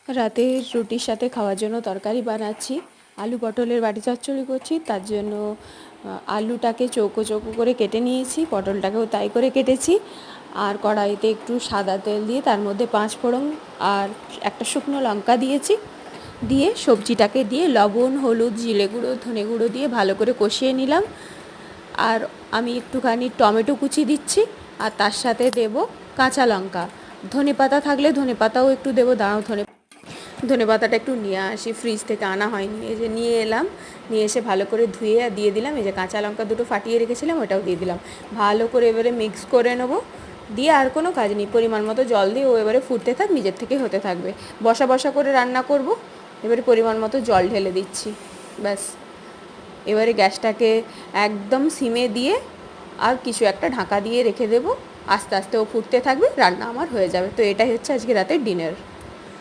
রাতে রুটির সাথে খাওয়ার জন্য তরকারি বানাচ্ছি। আলু পটলের বাটি চচ্চড়ি করছি, তার জন্য আলুটাকে চৌকো চৌকো করে কেটে নিয়েছি, পটলটাকেও তাই করে কেটেছি। আর কড়াইতে একটু সাদা তেল দিয়ে তার মধ্যে 5 ফোড়ন আর একটা শুকনো লঙ্কা দিয়েছি। দিয়ে সবজিটাকে দিয়ে লবণ, হলুদ, জিরে গুঁড়ো, ধনে গুঁড়ো দিয়ে ভালো করে কষিয়ে নিলাম। আর আমি একটুখানি টমেটো কুচি দিচ্ছি, আর তার সাথে দেব কাঁচা লঙ্কা। ধনেপাতা থাকলে ধনেপাতাও একটু দেবো। দাঁড়াও, ধনেপাতাটা একটু নিয়ে আসি, ফ্রিজ থেকে আনা হয়নি। এই যে নিয়ে এলাম, নিয়ে এসে ভালো করে ধুয়ে দিয়ে দিলাম। এই যে কাঁচা লঙ্কা দুটো ফাটিয়ে রেখেছিলাম, ওটাও দিয়ে দিলাম। ভালো করে এবারে মিক্স করে নেবো। দিয়ে আর কোনো কাজ নেই, পরিমাণ মতো জল দিয়ে ও এবারে ফুটতে থাক, নিজের থেকে হতে থাকবে। বসা বসা করে রান্না করব। এবারে পরিমাণ মতো জল ঢেলে দিচ্ছি, ব্যাস। এবারে গ্যাসটাকে একদম সিমে দিয়ে আর কিছু একটা ঢাকা দিয়ে রেখে দেবো। আস্তে আস্তে ও ফুটতে থাকবে, রান্না আমার হয়ে যাবে। তো এটাই হচ্ছে আজকে রাতের ডিনার।